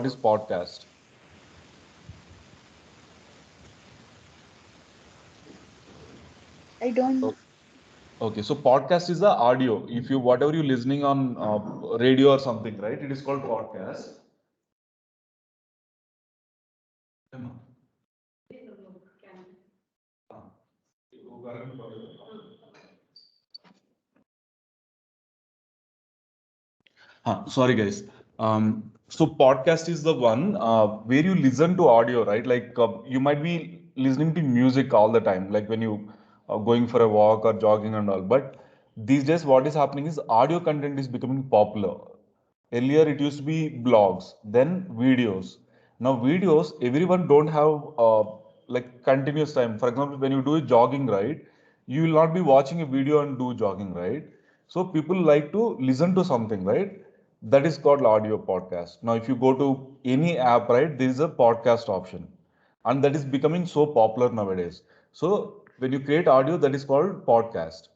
is podcast? I don't know. Okay, so podcast is the audio. If you whatever you listening on radio or something, right? It is called podcast. Sorry, guys. So podcast is the one where you listen to audio, right? Like you might be listening to music all the time, like when you are going for a walk or jogging and all. But these days, what is happening is audio content is becoming popular. Earlier, it used to be blogs, then videos. Now, videos, everyone don't have like continuous time. For example, when you do jogging, right, you will not be watching a video and do jogging, right? So people like to listen to something, right? That is called audio podcast. Now, if you go to any app, right, there is a podcast option, and that is becoming so popular nowadays. So when you create audio, that is called podcast.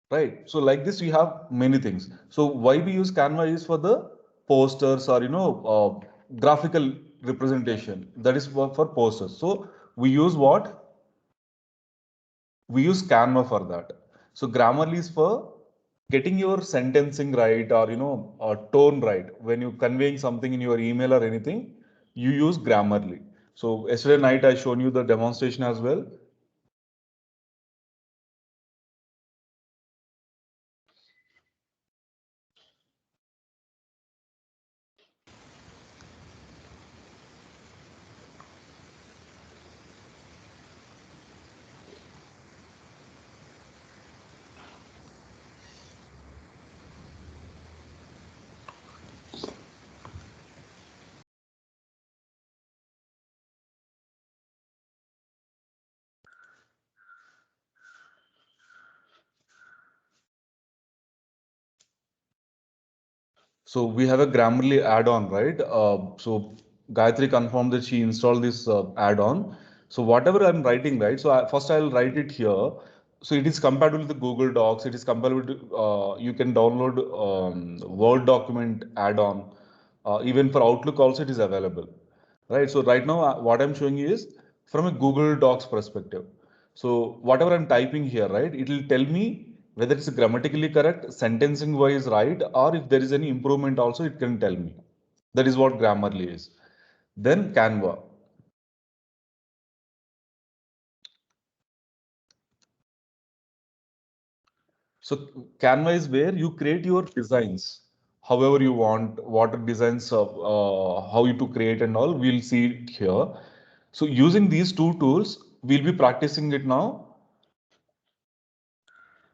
Right. So like this, we have many things. So why we use Canva is for the posters or graphical representation. That is for posters. So we use what? We use Canva for that. So Grammarly is for getting your sentencing right or tone right. When you conveying something in your email or anything, you use Grammarly. So yesterday night I shown you the demonstration as well. So we have a Grammarly add-on, right? So Gayatri confirmed that she installed this add-on. So whatever I'm writing, right? So first I'll write it here. So it is compatible with the Google Docs. It is compatible to, you can download Word document add-on. Even for Outlook also it is available, right? So right now what I'm showing you is from a Google Docs perspective. So whatever I'm typing here, right, it will tell me whether it's grammatically correct, sentencing wise right, or if there is any improvement also, it can tell me. That is what Grammarly is. Then Canva. So Canva is where you create your designs, however you want, what designs, how you to create and all. We'll see it here. So using these two tools, we'll be practicing it now.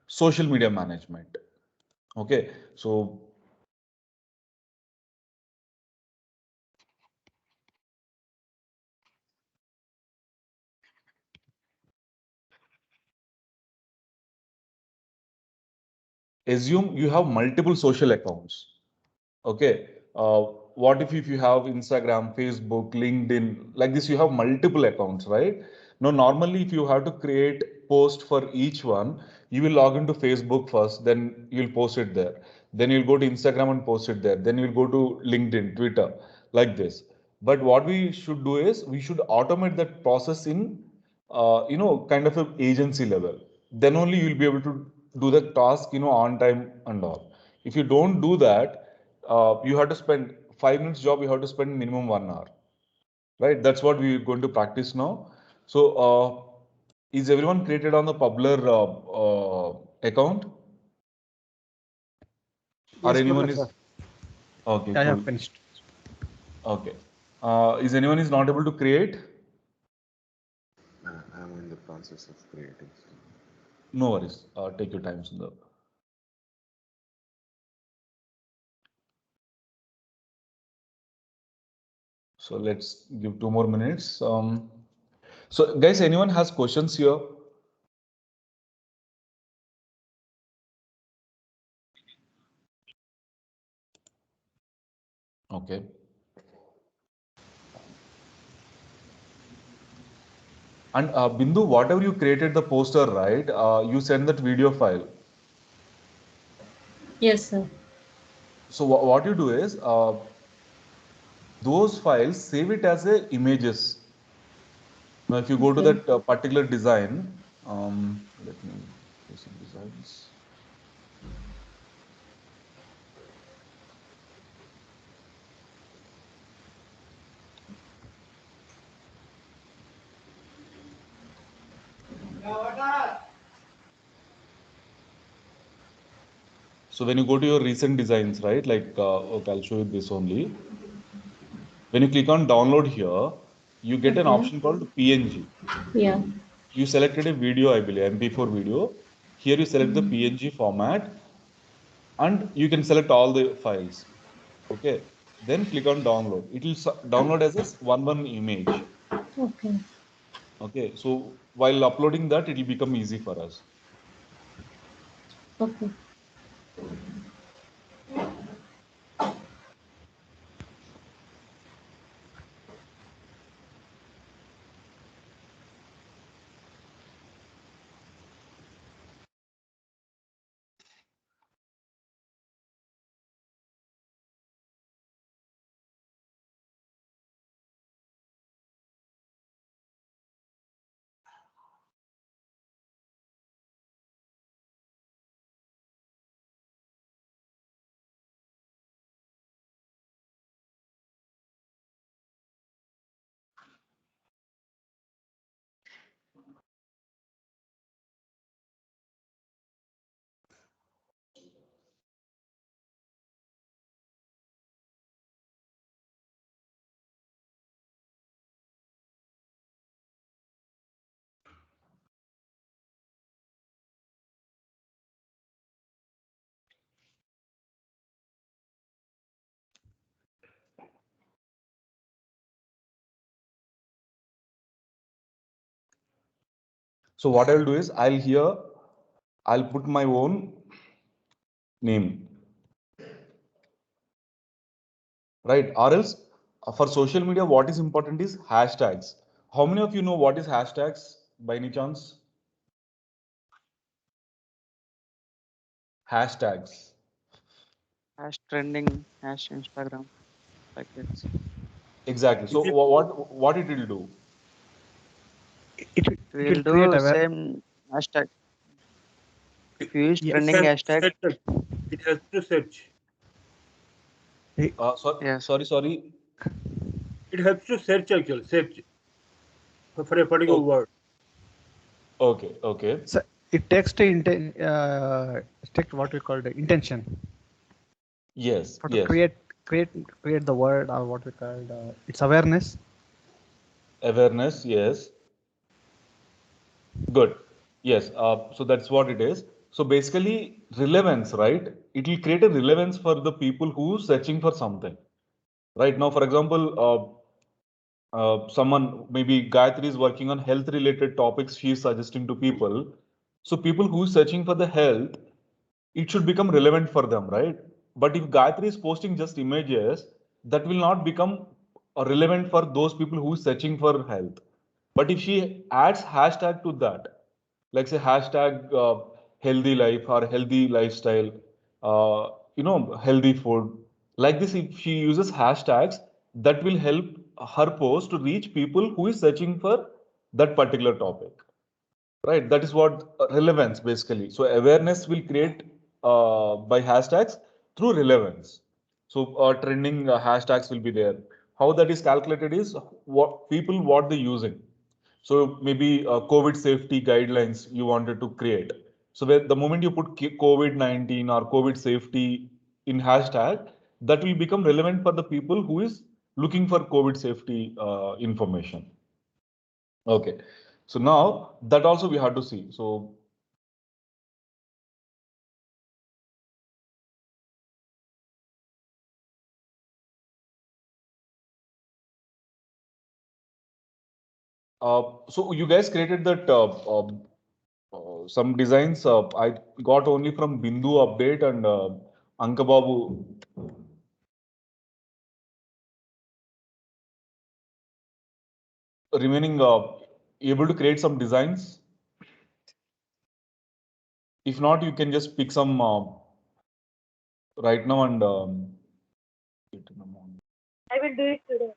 Social media management. Okay, so assume you have multiple social accounts. Okay. What if you have Instagram, Facebook, LinkedIn, like this, you have multiple accounts, right? Now, normally, if you have to create post for each one, you will log into Facebook first, then you'll post it there. Then you'll go to Instagram and post it there. Then you'll go to LinkedIn, Twitter, like this. But what we should do is we should automate that process in, kind of an agency level. Then only you'll be able to do the task, on time and all. If you don't do that, you have to spend 5 minutes job, you have to spend minimum 1 hour, right? That's what we're going to practice now. So, is everyone created on the Publer account, or Yes, anyone Professor. is okay? I have Cool. finished. Okay. Is anyone is not able to create? I'm in the process of creating. No worries. Take your time, Sundar. So let's give 2 more minutes. So guys, anyone has questions here? Okay. And Bindu, whatever you created the poster, right? You send that video file. Yes, sir. So what you do is those files save it as a images. Now, if you go to Okay. that particular design, let me do some designs. So when you go to your recent designs, right? Like, okay, I'll show you this only. When you click on download here, you get an Okay. option called PNG. Yeah. You selected a video, I believe, MP4 video. Here you select the PNG format and you can select all the files. Okay. Then click on download. It will download as a one image. Okay. Okay. So while uploading that, it will become easy for us. Okay. So what I'll do is I'll put my own name, right? Or else for social media, what is important is hashtags. How many of you know what is hashtags by any chance? Hashtags. Hash trending, hash Instagram, like this. Exactly. So Is it, what it will do? it We it will will create do aware. same hashtag. If you use Yeah, It trending has hashtag, search. It has to search. yes, Sorry. It helps to search actually. Search for a particular Oh, word. okay. So it takes the take what we call the intention Yes, for to yes. create the word or what we call its awareness. Awareness, yes. Good. Yes. So that's what it is. So basically, relevance, right? It will create a relevance for the people who searching for something. Right now, for example, someone maybe Gayatri is working on health related topics she is suggesting to people. So people who is searching for the health, it should become relevant for them, right? But if Gayatri is posting just images, that will not become relevant for those people who is searching for health. But if she adds hashtag to that, like say hashtag healthy life or healthy lifestyle, healthy food, like this, if she uses hashtags, that will help her post to reach people who is searching for that particular topic. Right, that is what relevance basically. So awareness will create by hashtags through relevance. So trending hashtags will be there. How that is calculated is what they using. So maybe COVID safety guidelines you wanted to create. So where the moment you put COVID-19 or COVID safety in hashtag, that will become relevant for the people who is looking for COVID safety information. Okay. So now that also we have to see. So you guys created that some designs. I got only from Bindu update and Ankababu. Remaining able to create some designs. If not, you can just pick some. right now and I will do it today.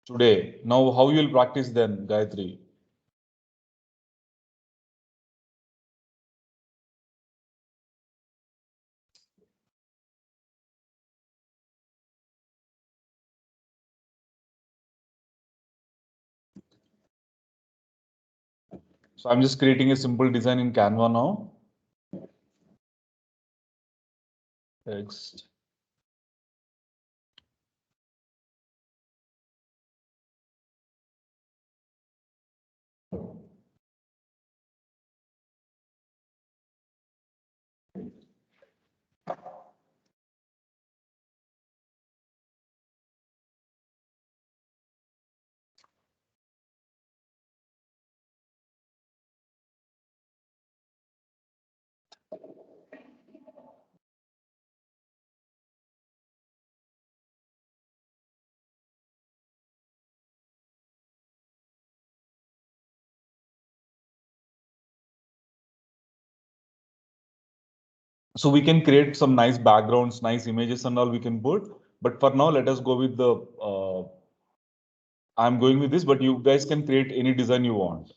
today. Now, how you will practice then, Gayatri? So I'm just creating a simple design in Canva now. Text. So we can create some nice backgrounds, nice images and all we can put. But for now, let us go with the, I'm going with this, but you guys can create any design you want.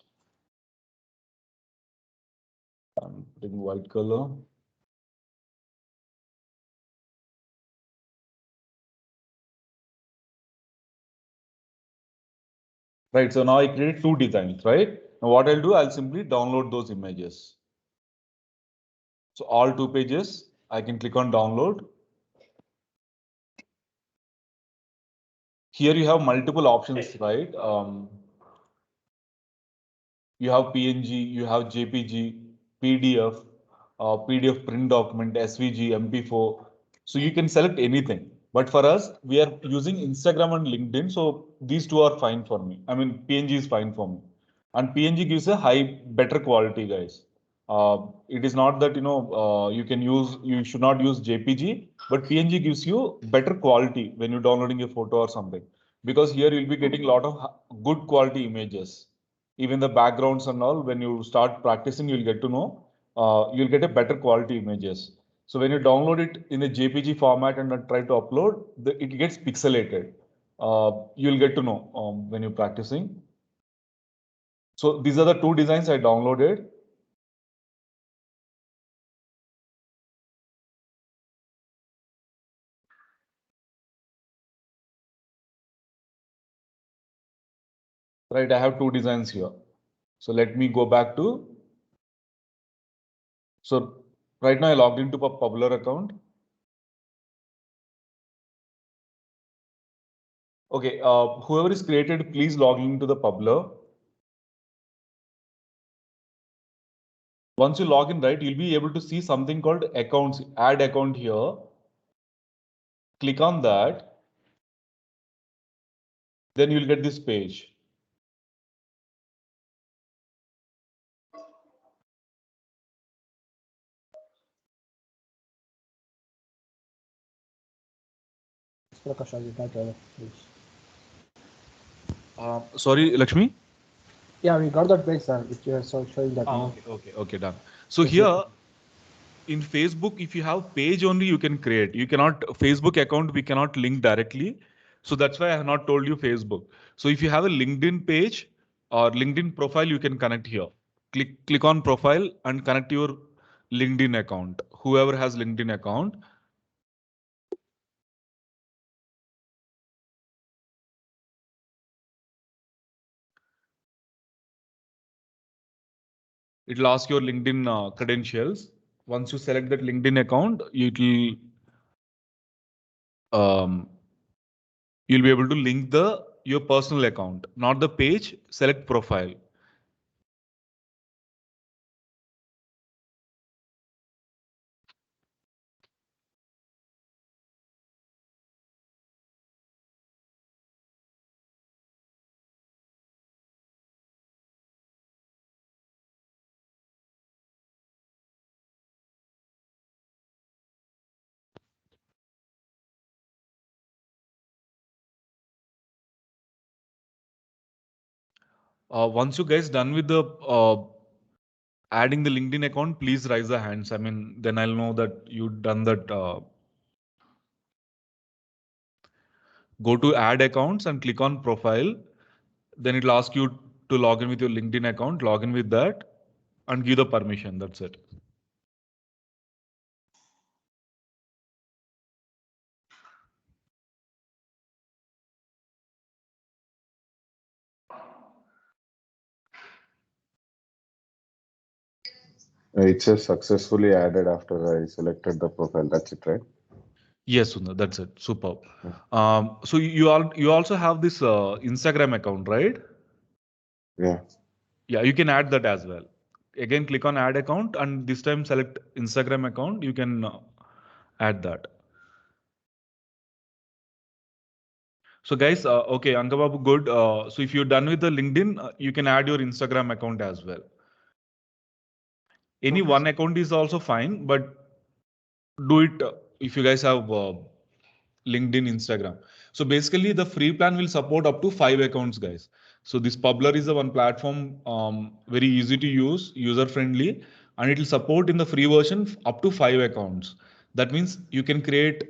I'm putting white color. Right, so now I create two designs, right? Now what I'll do, I'll simply download those images. So all two pages, I can click on download. Here you have multiple options, right? You have PNG, you have JPG, PDF, PDF print document, SVG, MP4. So you can select anything. But for us, we are using Instagram and LinkedIn. So these two are fine for me. I mean, PNG is fine for me. And PNG gives a high, better quality, guys. It is not that, you should not use JPG, but PNG gives you better quality when you're downloading a photo or something. Because here you'll be getting a lot of good quality images. Even the backgrounds and all, when you start practicing, you'll get to know, you'll get a better quality images. So when you download it in a JPG format and try to upload, it gets pixelated. You'll get to know when you're practicing. So these are the two designs I downloaded. Right, I have two designs here. So let me go back to, so right now I logged into a Publer account. Okay, whoever is created, please log into the Publer. Once you log in, right, you'll be able to see something called accounts, add account here. Click on that. Then you'll get this page. Prakash, I did not get it, please. Sorry, Lakshmi. Yeah, we got that page, sir, which you are showing that. Okay, done. So here in Facebook, if you have page only, you can create. You cannot, Facebook account, we cannot link directly. So that's why I have not told you Facebook. So if you have a LinkedIn page or LinkedIn profile, you can connect here. Click on profile and connect your LinkedIn account. Whoever has LinkedIn account. It'll ask your LinkedIn credentials. Once you select that LinkedIn account, you'll be able to link your personal account, not the page. Select profile. Once you guys done with the adding the LinkedIn account, please raise the hands. I mean, then I'll know that you've done that. Go to add accounts and click on profile. Then it'll ask you to log in with your LinkedIn account, log in with that and give the permission. That's it. It says successfully added after I selected the profile. That's it, right? Yes, Sundar, that's it. Superb. Yeah. So you also have this Instagram account, right? Yeah. Yeah, you can add that as well. Again, click on add account and this time select Instagram account. You can add that. So guys, okay, Angababu, good. So if you're done with the LinkedIn, you can add your Instagram account as well. Any Okay, one sir. account is also fine, but do it if you guys have LinkedIn, Instagram. So basically the free plan will support up to 5 accounts, guys. So this Publer is the one platform, very easy to use, user friendly, and it will support in the free version up to 5 accounts. That means you can create,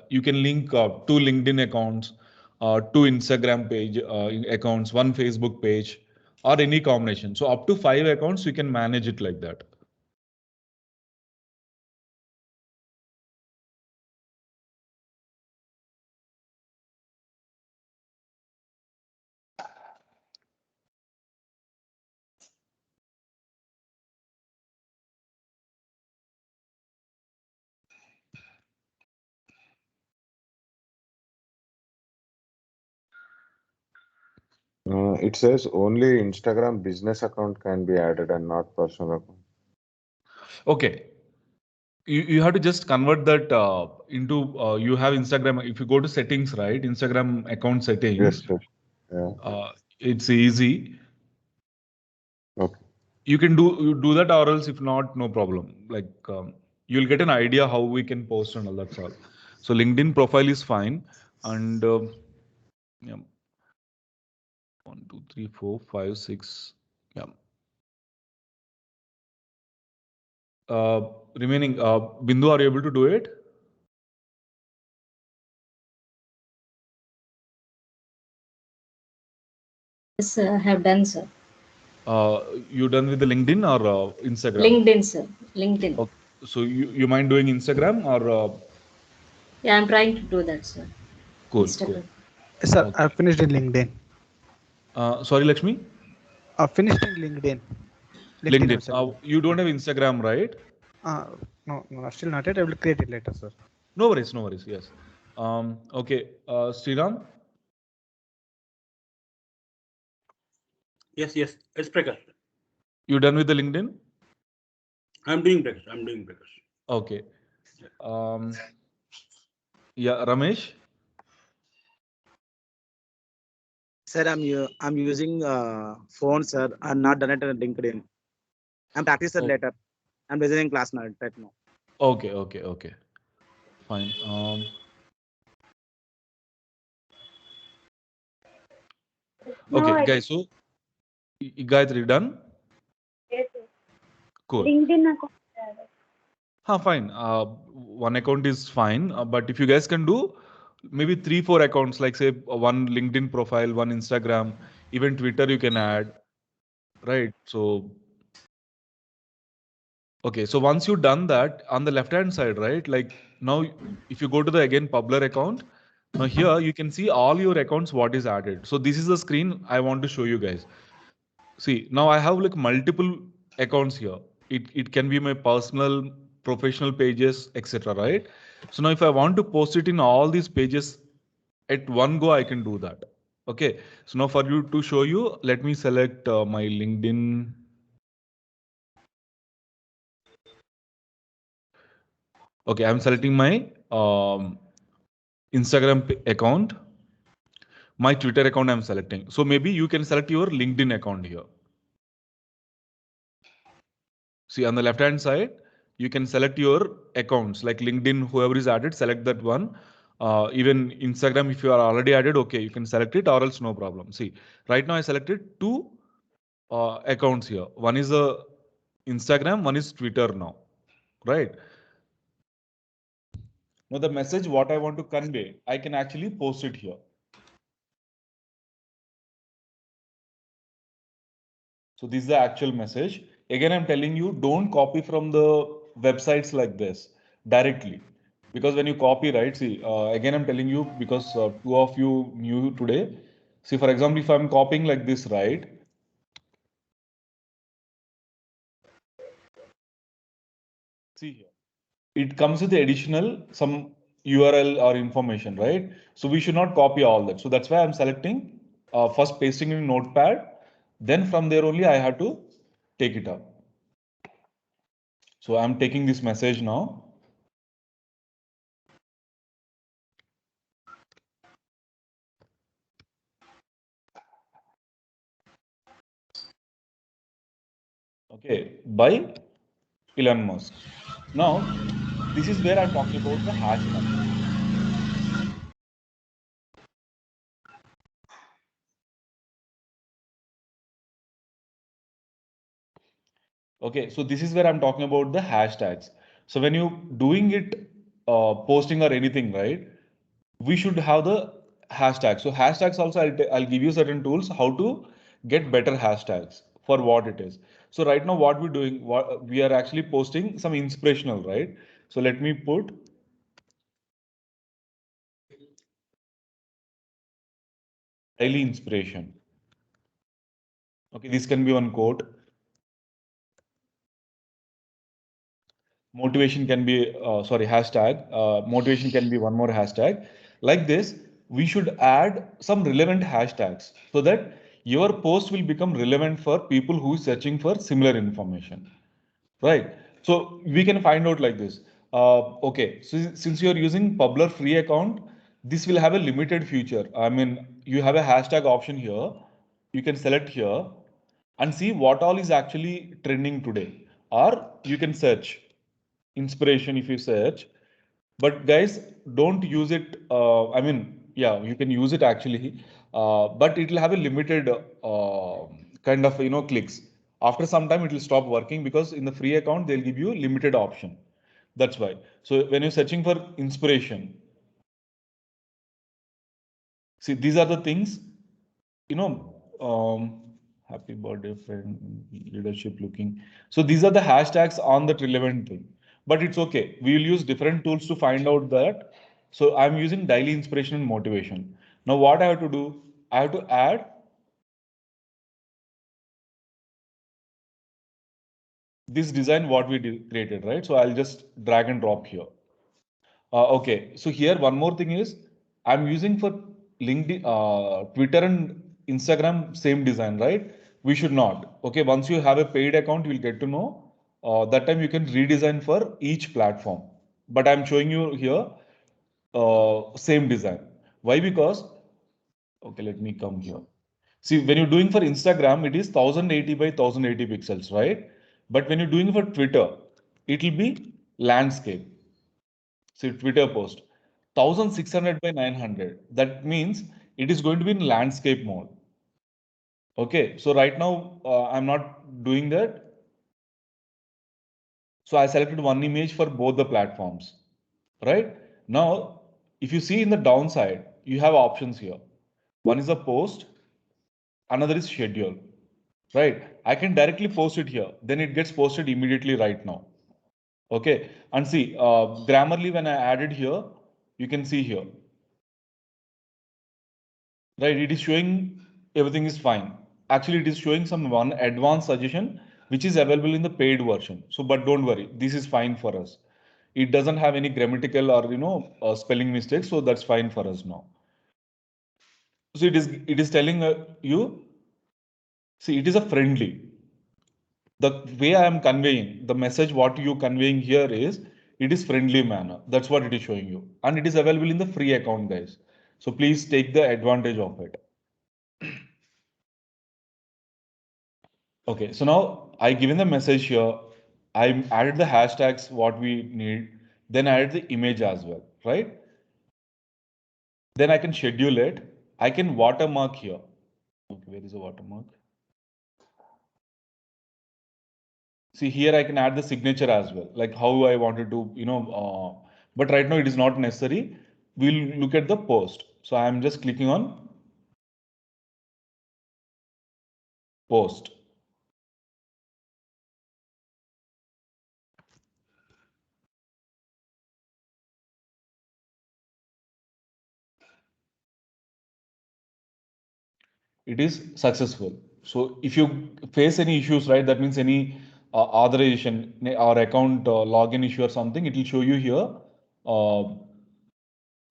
you can link 2 LinkedIn accounts, 2 Instagram page accounts, 1 Facebook page, or any combination. So up to 5 accounts, you can manage it like that. It says only Instagram business account can be added and not personal account. Okay. You have to just convert that into you have Instagram. If you go to settings, right? Instagram account settings, Yes, yes. Yeah. it's easy. Okay. You can do that, or else if not, no problem. Like you'll get an idea how we can post and all. That's all. So LinkedIn profile is fine, and yeah, 1, 2, 3, 4, 5, 6. Yeah. Remaining, Bindu, are you able to do it? Yes, sir, I have done, sir. You done with the LinkedIn or Instagram? LinkedIn, sir. LinkedIn. Okay. So you mind doing Instagram or Yeah, I'm trying to do that, sir. cool, Instagram. Sir, okay. I finished in LinkedIn. Sorry, Lakshmi? I finished in LinkedIn. LinkedIn. I'm sorry. You don't have Instagram, right? No, still not yet. I will create it later, sir. No worries, no worries. Yes. Okay. Sriram? Yes, yes. It's Prakash. You done with the LinkedIn? I'm doing Prakash. I'm doing Prakash. Okay. Yeah, Ramesh? Sir, I'm using phone, sir. I'm not done it on LinkedIn. I'm practicing Oh. later. I'm visiting class now right now. Okay. Fine. Okay, guys. So, you guys are done? Yes, sir. Cool. LinkedIn account. Fine. One account is fine, but if you guys can do maybe 3, 4 accounts, like say one LinkedIn profile, one Instagram, even Twitter you can add, right? So, okay. So once you've done that, on the left-hand side, right? Like now, if you go to the again Publer account, now here you can see all your accounts, what is added. So this is the screen I want to show you guys. See, now I have like multiple accounts here. It can be my personal, professional pages, etc. Right? So now if I want to post it in all these pages at one go, I can do that. Okay. So now for you to show you, let me select my LinkedIn. Okay, I'm selecting my Instagram account. My Twitter account I'm selecting. So maybe you can select your LinkedIn account here. See on the left hand side, you can select your accounts like LinkedIn, whoever is added, select that one. Even Instagram, if you are already added, okay, you can select it or else no problem. See, right now I selected 2 accounts here. One is a Instagram, one is Twitter now, right? Now the message what I want to convey, I can actually post it here. So this is the actual message. Again, I'm telling you, don't copy from the websites like this directly. Because when you copy, right, see, again, I'm telling you, because two of you knew today. See, for example, if I'm copying like this, right? See here. It comes with the additional some URL or information, right? So we should not copy all that. So that's why I'm selecting first pasting in Notepad. Then from there only I have to take it up. So I'm taking this message now. Okay, by Elon Musk. Now, this is where I'm talking about the hashtag. Okay, so this is where I'm talking about the hashtags. So when you doing it, posting or anything, right? We should have the hashtags. So hashtags also, I'll give you certain tools how to get better hashtags for what it is. So right now, what we're doing, what we are actually posting some inspirational, right? So let me put daily inspiration. Okay, this can be one quote. Motivation can be hashtag. Motivation can be one more hashtag. Like this, we should add some relevant hashtags so that your post will become relevant for people who is searching for similar information, right? So we can find out like this. Okay, so since you are using Publer free account, this will have a limited feature. I mean, you have a hashtag option here. You can select here and see what all is actually trending today, or you can search inspiration if you search. But guys, don't use it. I mean, yeah, you can use it actually, but it will have a limited kind of clicks. After some time, it will stop working because in the free account they'll give you limited option. That's why. So when you're searching for inspiration, see these are the things, you know. Happy birthday friend, leadership looking. So these are the hashtags on that relevant thing. But it's okay. We will use different tools to find out that. So I'm using daily inspiration and motivation. Now what I have to do, I have to add this design what we created, right? So I'll just drag and drop here. Okay, so here one more thing is I'm using for LinkedIn, Twitter and Instagram same design, right? We should not. Okay, once you have a paid account, you'll get to know. That time you can redesign for each platform. But I'm showing you here same design. Why? Because okay, let me come here. See, when you're doing for Instagram, it is 1080 by 1080 pixels, right? But when you're doing for Twitter, it will be landscape. See, Twitter post 1600 by 900. That means it is going to be in landscape mode. Okay, so right now I'm not doing that. So I selected one image for both the platforms, right? Now, if you see in the downside, you have options here. One is a post, another is schedule, right? I can directly post it here. Then it gets posted immediately right now. Okay, and see, Grammarly when I added here, you can see here, right? It is showing everything is fine. Actually, it is showing some one advanced suggestion which is available in the paid version. So, but don't worry, this is fine for us. It doesn't have any grammatical or spelling mistakes, so that's fine for us now. So it is telling you. See, it is a friendly. The way I am conveying the message, what you conveying here is it is friendly manner. That's what it is showing you, and it is available in the free account, guys. So please take the advantage of it. Okay, so now I given the message here. I added the hashtags what we need, then added the image as well, right? Then I can schedule it. I can watermark here. Okay, where is the watermark? See here, I can add the signature as well, like how I wanted to, but right now it is not necessary. We'll look at the post. So I'm just clicking on post. It is successful. So if you face any issues, right, that means any authorization or account login issue or something, it will show you here.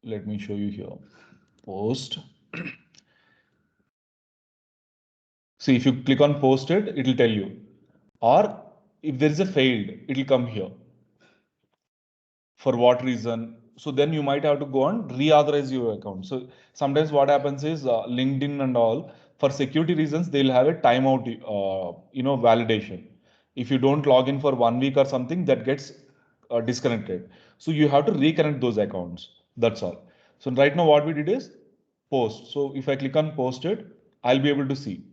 Let me show you here. Post. See, if you click on posted, it will tell you. Or if there is a failed, it will come here. For what reason? So then you might have to go and reauthorize your account. So sometimes what happens is LinkedIn and all, for security reasons, they'll have a timeout, validation. If you don't log in for 1 week or something, that gets disconnected. So you have to reconnect those accounts. That's all. So right now what we did is post. So if I click on posted, I'll be able to see.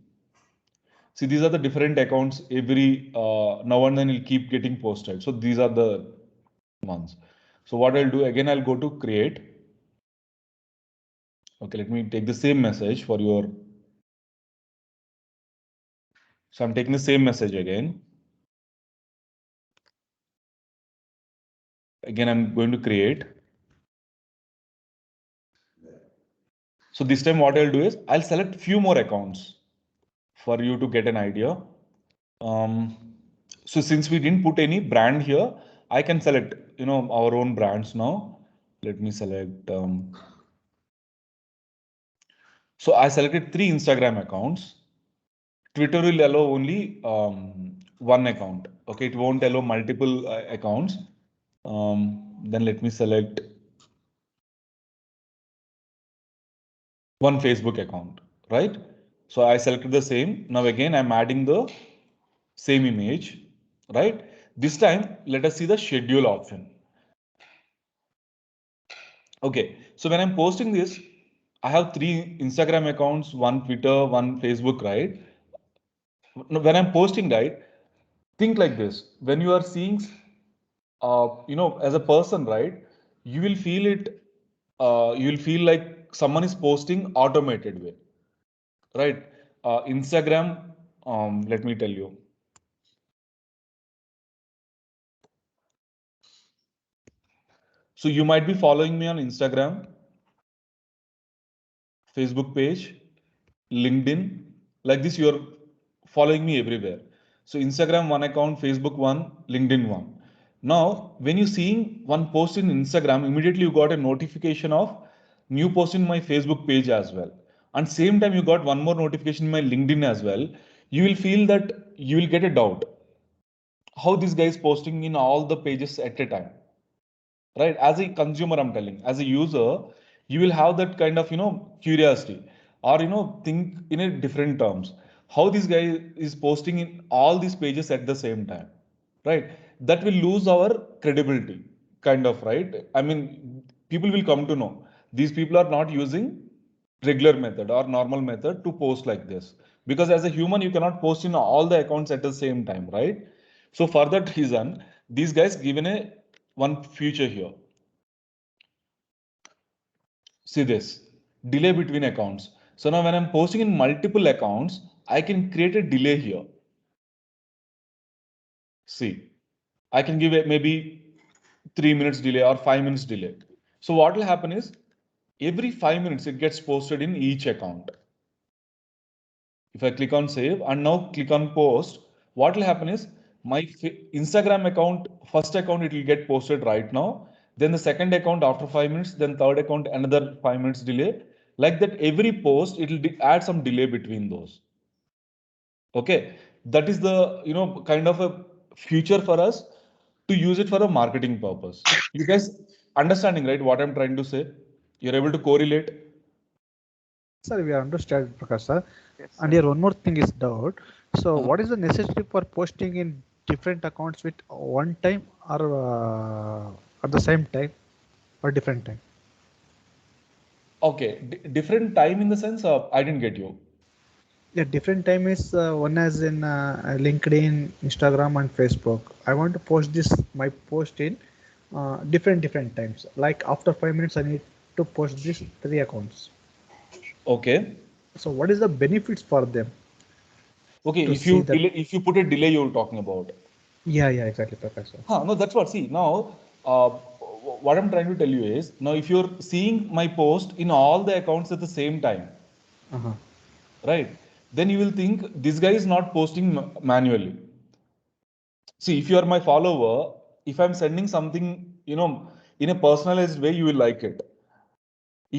See, these are the different accounts. Every now and then it'll keep getting posted. So these are the ones. So what I'll do again, I'll go to create. Okay, let me take the same message for your. So I'm taking the same message again. Again, I'm going to create. So this time what I'll do is I'll select few more accounts for you to get an idea. So since we didn't put any brand here, I can select, our own brands now. Let me select. So I selected 3 Instagram accounts. Twitter will allow only one account. Okay, it won't allow multiple accounts. Then let me select one Facebook account, right? So I selected the same. Now again, I'm adding the same image, right? This time, let us see the schedule option. Okay, so when I'm posting this, I have 3 Instagram accounts, 1 Twitter, 1 Facebook, right? When I'm posting, right, think like this. When you are seeing, as a person, right, you will feel it, you will feel like someone is posting automated way, right? Instagram, let me tell you. So you might be following me on Instagram, Facebook page, LinkedIn, like this, you're following me everywhere. So Instagram one account, Facebook one, LinkedIn one. Now, when you're seeing one post in Instagram, immediately you got a notification of new post in my Facebook page as well. And same time you got one more notification in my LinkedIn as well. You will feel that you will get a doubt. How this guy is posting in all the pages at a time, right? As a consumer, I'm telling, as a user, you will have that kind of, curiosity, or, think in a different terms. How this guy is posting in all these pages at the same time, right? That will lose our credibility, kind of, right? I mean, people will come to know these people are not using regular method or normal method to post like this, because as a human you cannot post in all the accounts at the same time, right? So for that reason, these guys given a one feature here. See this delay between accounts. So now when I'm posting in multiple accounts, I can create a delay here. See, I can give it maybe 3 minutes delay or 5 minutes delay. So what will happen is every 5 minutes it gets posted in each account. If I click on save and now click on post, what will happen is my Instagram account, first account, it will get posted right now. Then the second account after 5 minutes, then third account, another 5 minutes delay. Like that, every post, it will add some delay between those. Okay. That is the, kind of a future for us to use it for a marketing purpose. You guys understanding, right? What I'm trying to say? You're able to correlate. Sir, we understand, Prakash sir. Yes, And sir. here one more thing is doubt. So what is the necessity for posting in different accounts with one time or at the same time or different time? Okay, different time in the sense of I didn't get you. Yeah, different time is one as in LinkedIn, Instagram, and Facebook. I want to post this my post in different times. Like after 5 minutes, I need to post these 3 accounts. Okay. So what is the benefits for them Okay, to if you see that? if you put a delay, you're talking about. Yeah, exactly, Professor. No, that's what. See, now, what I'm trying to tell you is, now if you're seeing my post in all the accounts at the same time, Uh-huh. right, then you will think this guy is not posting manually. See, if you are my follower, if I'm sending something, in a personalized way, you will like it.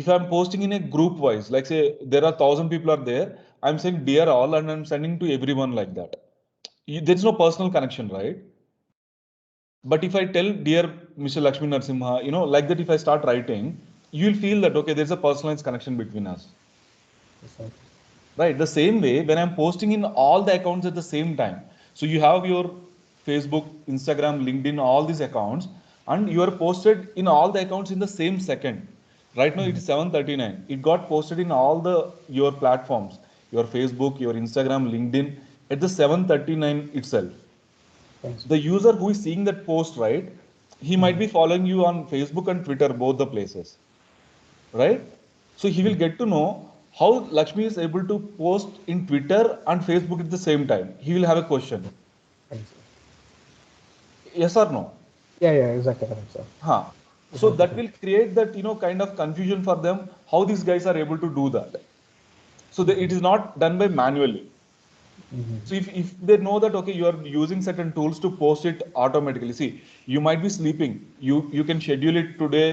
If I'm posting in a group wise, like say there are 1,000 people are there, I'm saying dear all, and I'm sending to everyone like that. There's no personal connection, right? But if I tell dear Mr. Lakshmi Narsimha, like that, if I start writing, you'll feel that okay, there's a personalized connection between us. Yes, sir. Right. The same way when I'm posting in all the accounts at the same time. So you have your Facebook, Instagram, LinkedIn, all these accounts, and you are posted in all the accounts in the same second. Right now it is 7:39. It got posted in all the your platforms, your Facebook, your Instagram, LinkedIn, at the 7:39 itself. Thanks. The user who is seeing that post, right, he might be following you on Facebook and Twitter, both the places, right? So he will get to know how Lakshmi is able to post in Twitter and Facebook at the same time. He will have a question. Thanks, sir. Yes or no? Yeah, exactly correct, sir. Huh. So that will create that, kind of confusion for them, how these guys are able to do that. So that it is not done by manually. So if they know that, okay, you are using certain tools to post it automatically. See, you might be sleeping. You can schedule it today,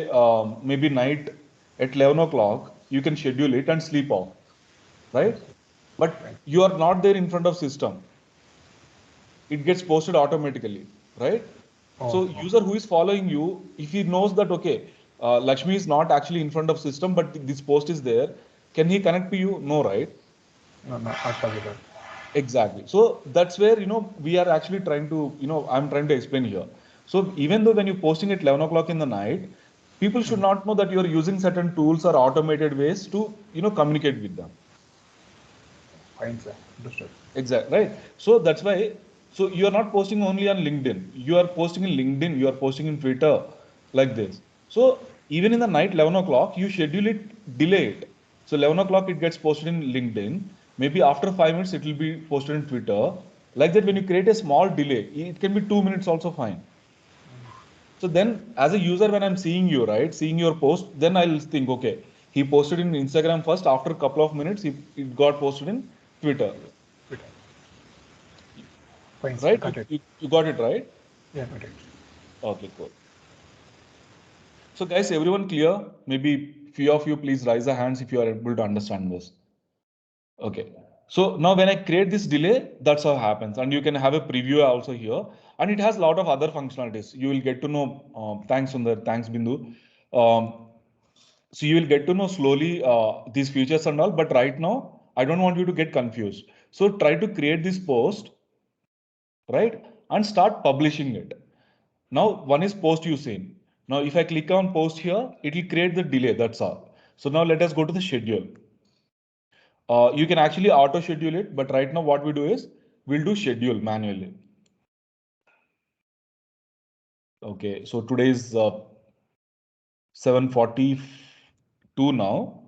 maybe night at 11 o'clock. You can schedule it and sleep off, right? But you are not there in front of system. It gets posted automatically, right? So user who is following you, if he knows that, okay, Lakshmi is not actually in front of system, but this post is there, can he connect to you? No, right? No, not possible. Exactly. So that's where, we are actually trying to, I'm trying to explain here. So even though when you're posting at 11 o'clock in the night, people should not know that you're using certain tools or automated ways to, communicate with them. Fine, sir. Understood. Exactly. Right. So that's why, so you are not posting only on LinkedIn. You are posting in LinkedIn, you are posting in Twitter like this. So even in the night, 11 o'clock, you schedule it, delay it. So 11 o'clock, it gets posted in LinkedIn. Maybe after 5 minutes, it will be posted in Twitter. Like that, when you create a small delay, it can be 2 minutes also fine. So then as a user, when I'm seeing you, right, seeing your post, then I'll think, okay, he posted in Instagram first, after a couple of minutes, it got posted in Twitter. Fine, sir. Right? Got it. You got it, right? Yeah, got it. Okay, cool. So guys, everyone clear? Maybe few of you please raise the hands if you are able to understand this. Okay. So now when I create this delay, that's how it happens. And you can have a preview also here. And it has a lot of other functionalities. You will get to know, thanks Sundar, thanks Bindu. So you will get to know slowly these features and all, but right now, I don't want you to get confused. So try to create this post, right? And start publishing it. Now, one is post you seen. Now, if I click on post here, it will create the delay. That's all. So now let us go to the schedule. You can actually auto schedule it, but right now what we do is we'll do schedule manually. Okay, so today is 7:42 now.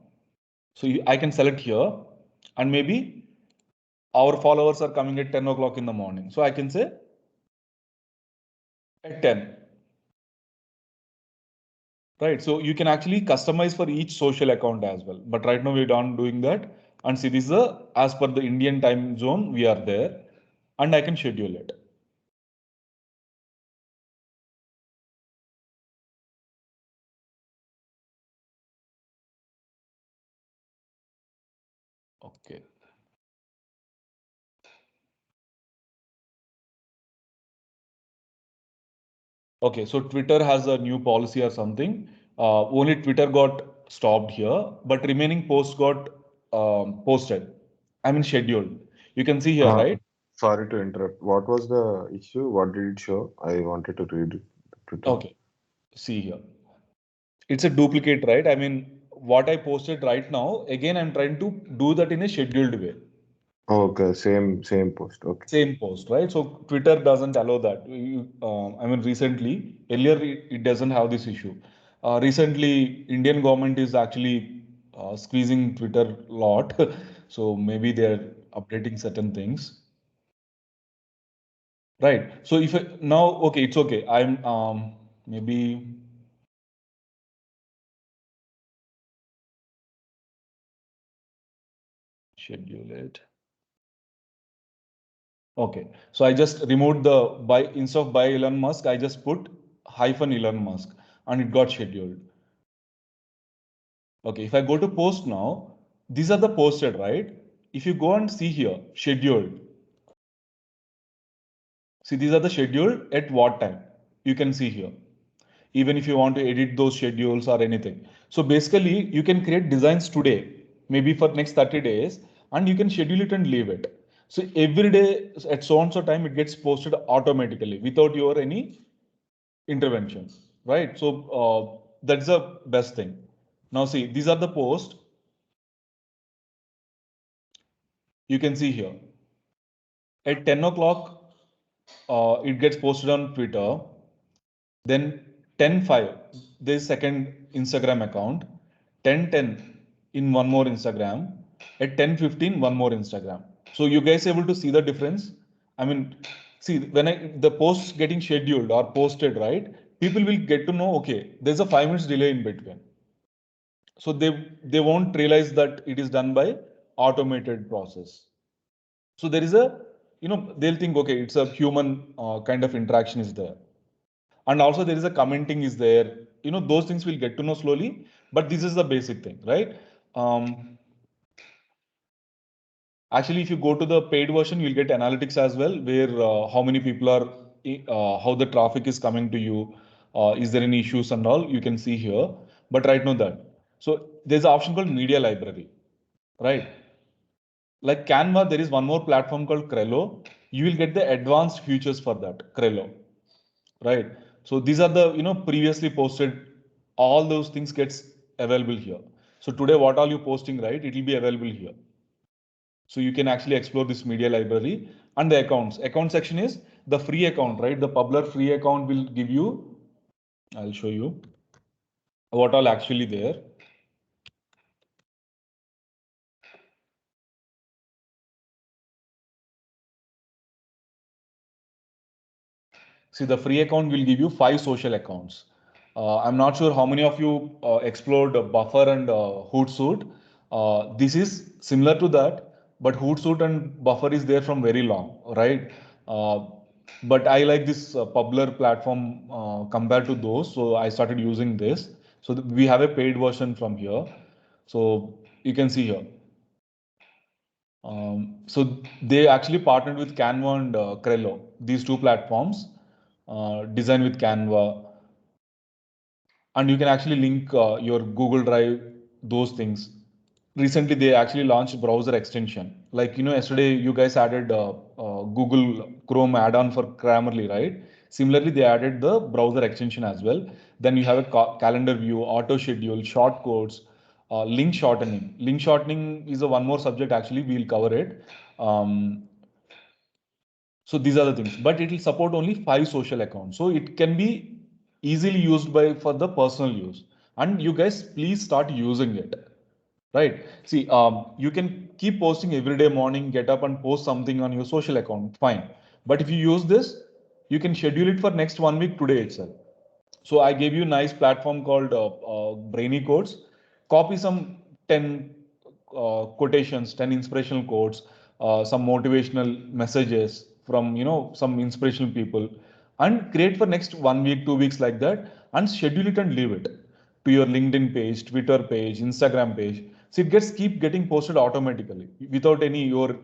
So I can select here, and maybe our followers are coming at 10 o'clock in the morning. So I can say at 10. Right. So you can actually customize for each social account as well. But right now we're done doing that. And see, this is as per the Indian time zone, we are there and I can schedule it. Okay. Okay. So Twitter has a new policy or something. Only Twitter got stopped here, but remaining posts got posted. I mean, scheduled. You can see here, right? Sorry to interrupt. What was the issue? What did it show? I wanted to read it. Okay. See here. It's a duplicate, right? I mean, what I posted right now, again, I'm trying to do that in a scheduled way. Okay, same post. Okay. Same post, right? So Twitter doesn't allow that. I mean, recently, earlier it doesn't have this issue. Recently, Indian government is actually squeezing Twitter a lot. So maybe they're updating certain things. Right. So if now, okay, it's okay. I'm maybe schedule it. Okay. So I just removed the by instead of by Elon Musk, I just put hyphen Elon Musk and it got scheduled. Okay. If I go to post now, these are the posted, right? If you go and see here, scheduled. See, these are the scheduled at what time? You can see here. Even if you want to edit those schedules or anything. So basically, you can create designs today, maybe for next 30 days, and you can schedule it and leave it. So every day at so and so time, it gets posted automatically without your any intervention, right? So that's the best thing. Now see, these are the posts. You can see here. At 10 o'clock, it gets posted on Twitter. Then 10:05, there's second Instagram account. 10:10 in one more Instagram. At 10:15, one more Instagram. So you guys able to see the difference? I mean, see when the posts getting scheduled or posted, right? People will get to know, okay, there's a 5 minutes delay in between. So they won't realize that it is done by automated process. So there is a, they'll think, okay, it's a human kind of interaction is there. And also there is a commenting is there, those things we'll get to know slowly, but this is the basic thing, right? Actually, if you go to the paid version, you'll get analytics as well, where how many people are, how the traffic is coming to you, is there any issues and all, you can see here, but right now that. So there's an option called media library, right? Like Canva, there is one more platform called Crello. You will get the advanced features for that, Crello, right? So these are the, previously posted, all those things gets available here. So today, what are you posting, right? It will be available here. So you can actually explore this media library and the accounts. Account section is the free account, right? The Publer free account will give you, I'll show you what all actually there. See, the free account will give you 5 social accounts. I'm not sure how many of you explored Buffer and Hootsuite. This is similar to that, but Hootsuite and Buffer is there from very long, right? But I like this Publer platform compared to those, so I started using this. So we have a paid version from here. So you can see here. So they actually partnered with Canva and Crello, these two platforms, design with Canva, and you can actually link your Google Drive, those things. Recently, they actually launched browser extension. Like, yesterday you guys added Google Chrome add-on for Grammarly, right? Similarly, they added the browser extension as well. Then you have a calendar view, auto schedule, shortcodes, link shortening. Link shortening is a one more subject, actually, we'll cover it. So these are the things, but it will support only 5 social accounts. So it can be easily used for the personal use. And you guys, please start using it, right? See, you can keep posting every day morning, get up and post something on your social account, fine. But if you use this, you can schedule it for next 1 week today itself. So I gave you a nice platform called Brainy Quotes. Copy some 10 quotations, 10 inspirational quotes, some motivational messages from some inspirational people, and create for next 1 week, 2 weeks like that, and schedule it and leave it to your LinkedIn page, Twitter page, Instagram page. So it gets keep getting posted automatically without any your,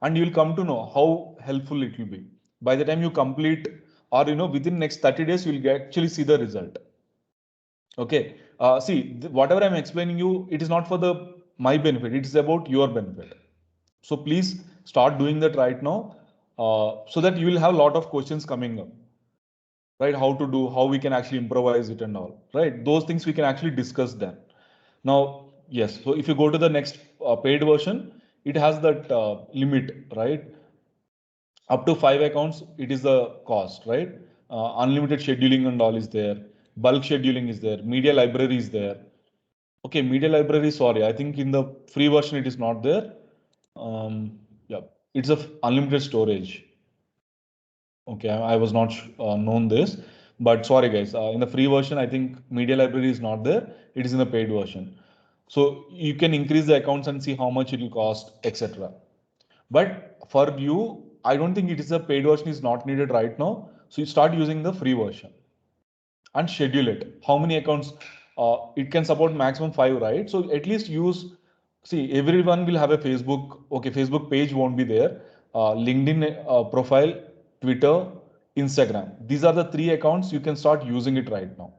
and you'll come to know how helpful it will be. By the time you complete, or within next 30 days, you'll actually see the result. Okay. See, whatever I'm explaining you, it is not for the my benefit. It is about your benefit. So please start doing that right now, so that you will have a lot of questions coming up. Right? How to do, how we can actually improvise it and all. Right? Those things we can actually discuss then. Now, yes. So if you go to the next paid version, it has that limit, right? Up to 5 accounts, it is the cost, right? Unlimited scheduling and all is there. Bulk scheduling is there. Media library is there. Okay, media library, sorry, I think in the free version it is not there. Yeah, it's a unlimited storage. Okay, I was not known this, but sorry guys, in the free version, I think media library is not there. It is in the paid version. So you can increase the accounts and see how much it will cost, etc. But for you, I don't think it is a paid version is not needed right now. So you start using the free version and schedule it. How many accounts? It can support maximum 5, right? So at least use, see, everyone will have a Facebook. Okay, Facebook page won't be there. LinkedIn profile, Twitter, Instagram. These are the 3 accounts you can start using it right now,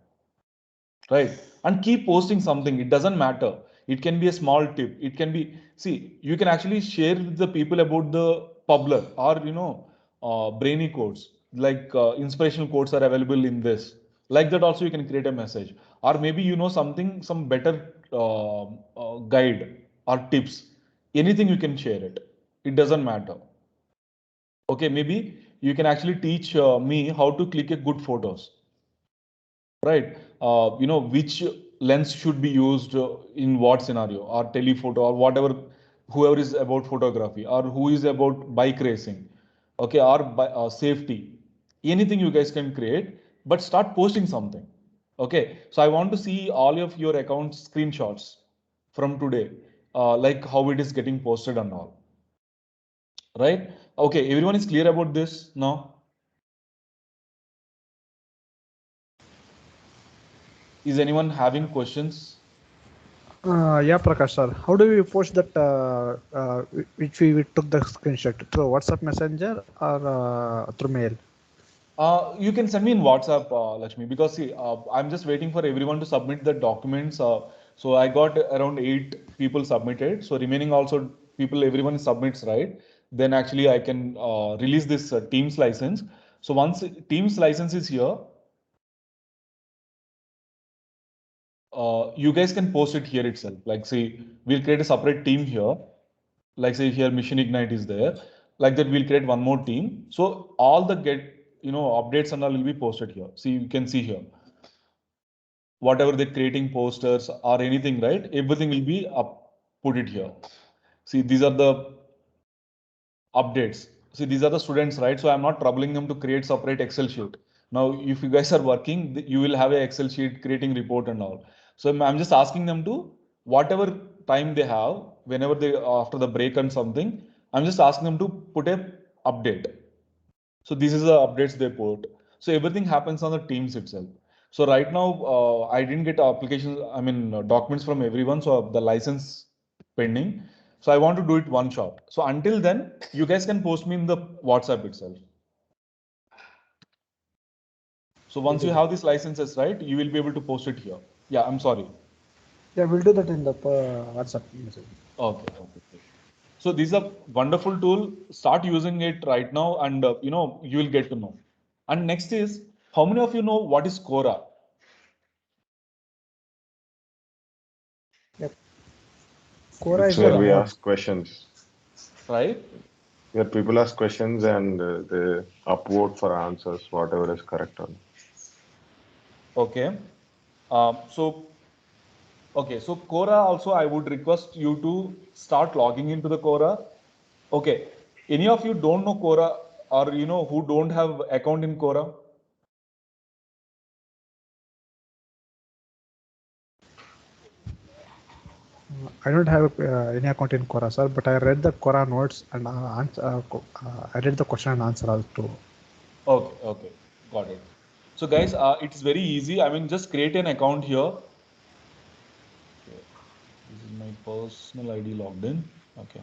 right? And keep posting something. It doesn't matter. It can be a small tip. It can be, see, you can actually share with the people about the Publer or, brainy quotes, like inspirational quotes are available in this. Like that also you can create a message. Or maybe you know something, some better guide or tips. Anything you can share it. It doesn't matter. Okay, maybe you can actually teach me how to click a good photos, right? Which lens should be used in what scenario, or telephoto, or whatever, whoever is about photography, or who is about bike racing, okay, or safety. Anything you guys can create, but start posting something. Okay, so I want to see all of your account screenshots from today, like how it is getting posted and all, right? Okay, everyone is clear about this now? Is anyone having questions? Yeah, Prakash sir. How do we post that which we took the screenshot through WhatsApp Messenger or through mail? You can send me in WhatsApp, Lakshmi, because see, I'm just waiting for everyone to submit the documents. So I got around 8 people submitted. So remaining also people, everyone submits, right? Then actually I can release this Teams license. So once Teams license is here, you guys can post it here itself. Like say, we'll create a separate team here. Like say here Mission Ignite is there. Like that, we'll create one more team. So all the updates and all will be posted here. See, you can see here. Whatever they're creating posters or anything, right? Everything will be put it here. See, these are the updates. See, these are the students, right? So I'm not troubling them to create separate Excel sheet. Now, if you guys are working, you will have a Excel sheet creating report and all. So I'm just asking them to, whatever time they have, whenever they, after the break and something, I'm just asking them to put a update. So this is the updates they put. So everything happens on the Teams itself. So right now, I didn't get applications, documents from everyone. So the license pending. So I want to do it one shot. So until then, you guys can post me in the WhatsApp itself. So once you have these licenses, right, you will be able to post it here. Yeah, I'm sorry. Yeah, we'll do that in the WhatsApp message. Okay. So this is a wonderful tool. Start using it right now, and you will get to know. And next is, how many of you know what is Quora? Quora It's is where a we remote. ask questions. Right? Where people ask questions and they upvote for answers, whatever is correct on. Okay. So Quora also, I would request you to start logging into the Quora. Okay. Any of you don't know Quora, or who don't have account in Quora? I don't have any account in Quora, sir, but I read the Quora notes and I read the question and answer also. Okay, got it. So guys, it's very easy. Just create an account here. Okay. This is my personal ID logged in. Okay.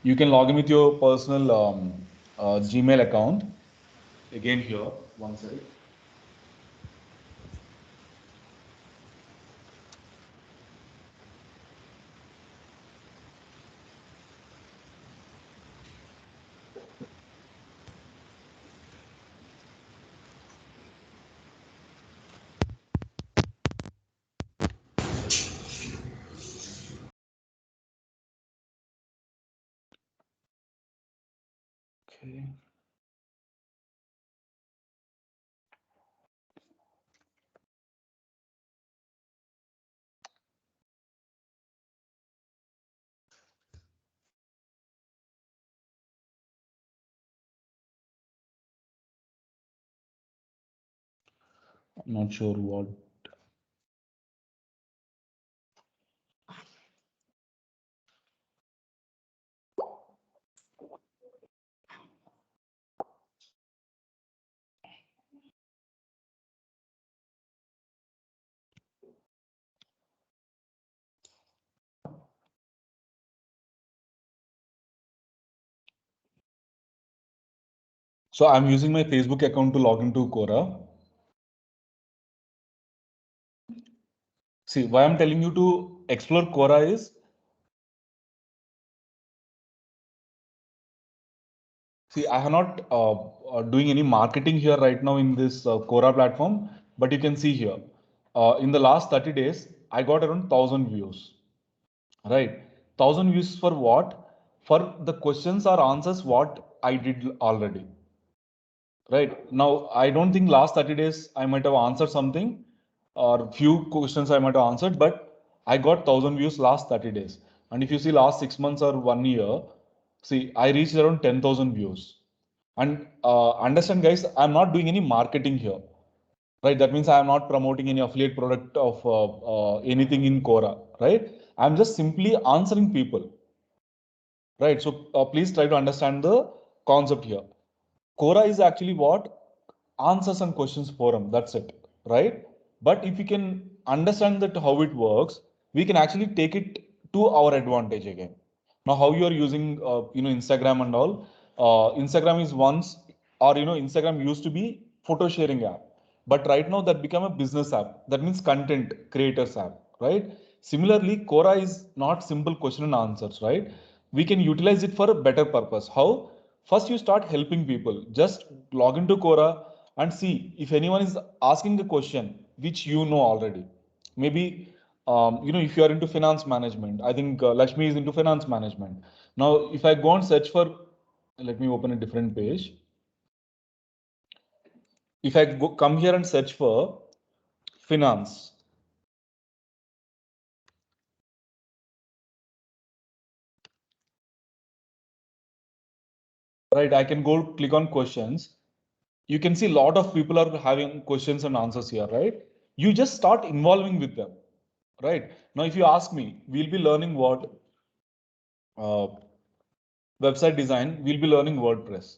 You can log in with your personal Gmail account. Again here, one second. Okay. I'm not sure what. So I'm using my Facebook account to log into Quora. See, why I'm telling you to explore Quora is, see, I am not doing any marketing here right now in this Quora platform, but you can see here, in the last 30 days, I got around 1,000 views, right? 1,000 views for what? For the questions or answers what I did already, right? Now, I don't think last 30 days I might have answered something or few questions I might have answered, but I got 1,000 views last 30 days. And if you see last 6 months or 1 year, see, I reached around 10,000 views. And understand, guys, I'm not doing any marketing here, right? That means I'm not promoting any affiliate product of anything in Quora, right? I'm just simply answering people, right? So please try to understand the concept here. Quora is actually what? Answers and questions forum. That's it, right? But if we can understand that how it works, we can actually take it to our advantage again. Now, how you are using, Instagram and all. Instagram is once, or Instagram used to be photo sharing app, but right now that become a business app. That means content creators app, right? Similarly, Quora is not simple question and answers, right? We can utilize it for a better purpose. How? First, you start helping people. Just log into Quora and see if anyone is asking a question which you know already. Maybe if you are into finance management, I think Lakshmi is into finance management. Now, if I go and search for, let me open a different page. If I come here and search for finance, right? I can go click on questions. You can see a lot of people are having questions and answers here, right? You just start involving with them, right? Now, if you ask me, we'll be learning what website design, we'll be learning WordPress.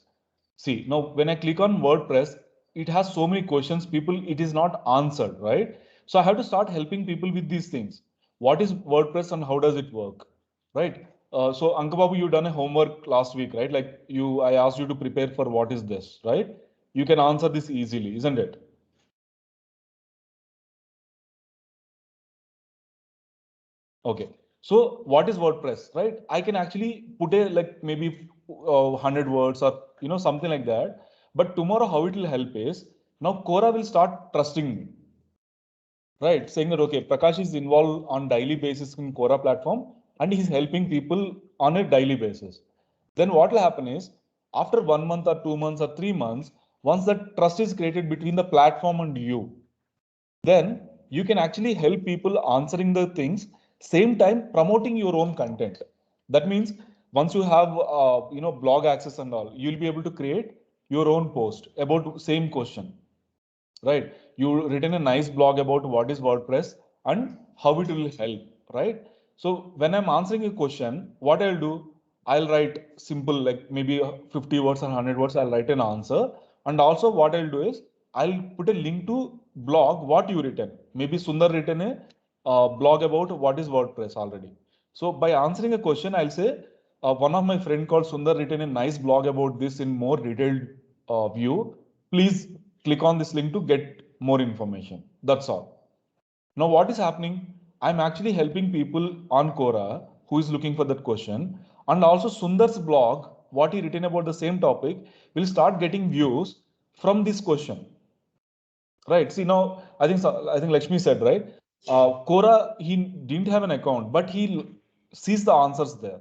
See, now when I click on WordPress, it has so many questions, people, it is not answered, right? So I have to start helping people with these things. What is WordPress and how does it work, right? So Ankababu, you done a homework last week, right? Like I asked you to prepare for what is this, right? You can answer this easily, isn't it? Okay. So what is WordPress, right? I can actually put a like maybe 100 words or something like that. But tomorrow, how it will help is now Quora will start trusting me, right? Saying that okay, Prakash is involved on daily basis in Quora platform and he's helping people on a daily basis. Then what will happen is after 1 month or 2 months or 3 months, once that trust is created between the platform and you, then you can actually help people answering the things, same time promoting your own content. That means once you have blog access and all, you'll be able to create your own post about same question, right? You written a nice blog about what is WordPress and how it will help, right? So when I'm answering a question, what I'll do, I'll write simple, like maybe 50 words or 100 words, I'll write an answer. And also what I'll do is I'll put a link to blog what you written. Maybe Sundar written a blog about what is WordPress already. So by answering a question, I'll say one of my friend called Sundar written a nice blog about this in more detailed view. Please click on this link to get more information. That's all. Now, what is happening? I'm actually helping people on Quora who is looking for that question. And also Sundar's blog, what he written about the same topic, will start getting views from this question. Right. See, now I think Lakshmi said, right? Quora, he didn't have an account, but he sees the answers there.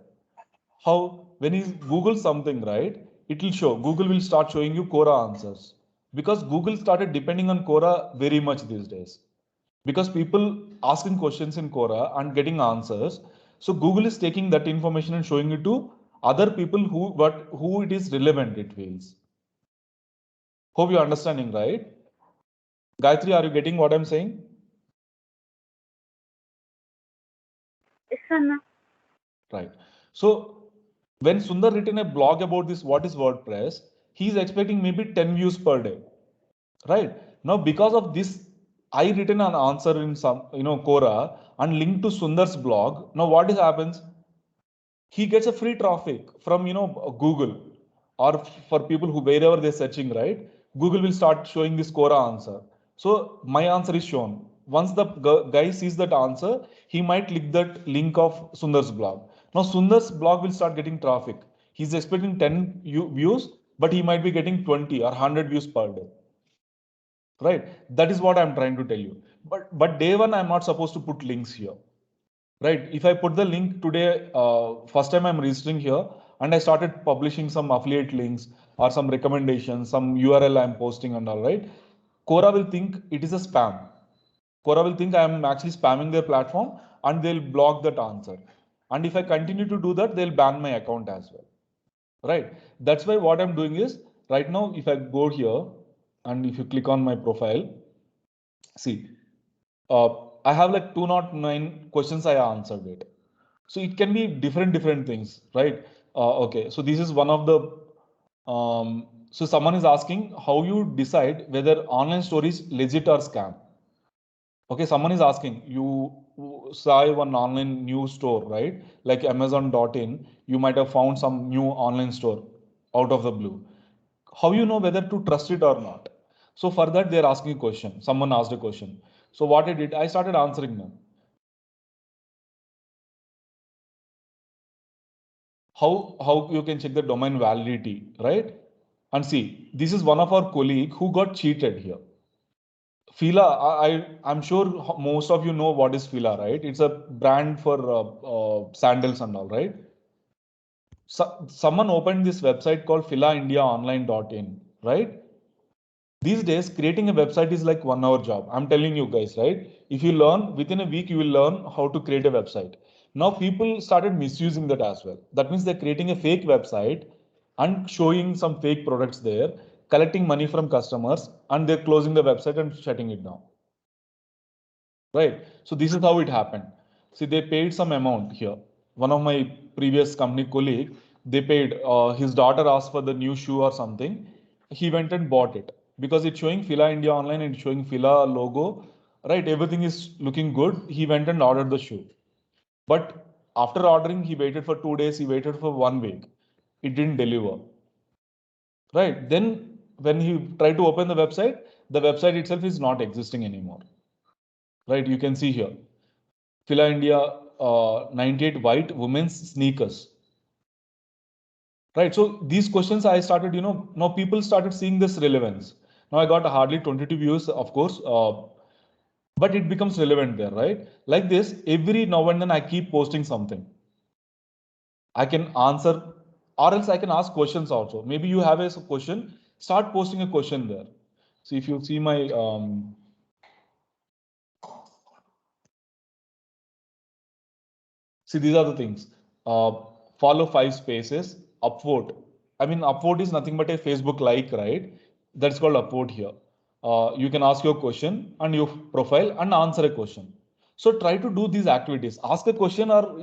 How when he Googles something, right? it will show, Google will start showing you Quora answers, because Google started depending on Quora very much these days, because people asking questions in Quora and getting answers. So Google is taking that information and showing it to other people who it is relevant, it feels. Hope you're understanding, right? Gayatri, are you getting what I'm saying? Yes, Anna. Right. So when Sundar written a blog about this, what is WordPress, he's expecting maybe 10 views per day. Right. Now, because of this, I written an answer in some, Quora and linked to Sundar's blog. Now, what happens? He gets a free traffic from, Google, or for people who wherever they're searching, right? Google will start showing this Quora answer. So my answer is shown. Once the guy sees that answer, he might click that link of Sundar's blog. Now Sundar's blog will start getting traffic. He's expecting 10 views, but he might be getting 20 or 100 views per day. Right? That is what I'm trying to tell you. But day one, I'm not supposed to put links here. Right? If I put the link today, first time I'm registering here, and I started publishing some affiliate links or some recommendations, some URL I'm posting and all, right? Quora will think it is a spam. Quora will think I'm actually spamming their platform, and they'll block that answer. And if I continue to do that, they'll ban my account as well. Right? That's why what I'm doing is, right now, if I go here and if you click on my profile, see, I have like 209 questions I answered it. So it can be different things, right? Okay, so this is one of the, so someone is asking how you decide whether online store is legit or scam. Okay, someone is asking, you saw one online news store, right? Like Amazon.in, you might have found some new online store out of the blue. How you know whether to trust it or not? So for that, they're asking a question. Someone asked a question. So what I did, I started answering them. How you can check the domain validity, right? And see, this is one of our colleague who got cheated here. Fila, I'm sure most of you know what is Fila, right? It's a brand for sandals and all, right? So, someone opened this website called filaindiaonline.in, right? These days, creating a website is like 1 hour job. I'm telling you guys, right? If you learn within a week, you will learn how to create a website. Now people started misusing that as well. That means they're creating a fake website and showing some fake products there, collecting money from customers, and they're closing the website and shutting it down. Right? So this is how it happened. See, they paid some amount here. One of my previous company colleague, they paid, his daughter asked for the new shoe or something. He went and bought it because it's showing Fila India online and it's showing Fila logo, right? Everything is looking good. He went and ordered the shoe. But after ordering, he waited for 2 days, he waited for 1 week. It didn't deliver. Right? Then when he tried to open the website itself is not existing anymore. Right? You can see here. Fila India 98 white women's sneakers. Right. So these questions I started, now people started seeing this relevance. Now I got hardly 22 views, of course, but it becomes relevant there, right? Like this, every now and then I keep posting something. I can answer, or else I can ask questions also. Maybe you have a question, start posting a question there. So if you see my, see, these are the things. Follow 5 spaces, upvote. I mean, upvote is nothing but a Facebook like, right? That's called upvote here. You can ask your question and your profile and answer a question. So try to do these activities. Ask a question or,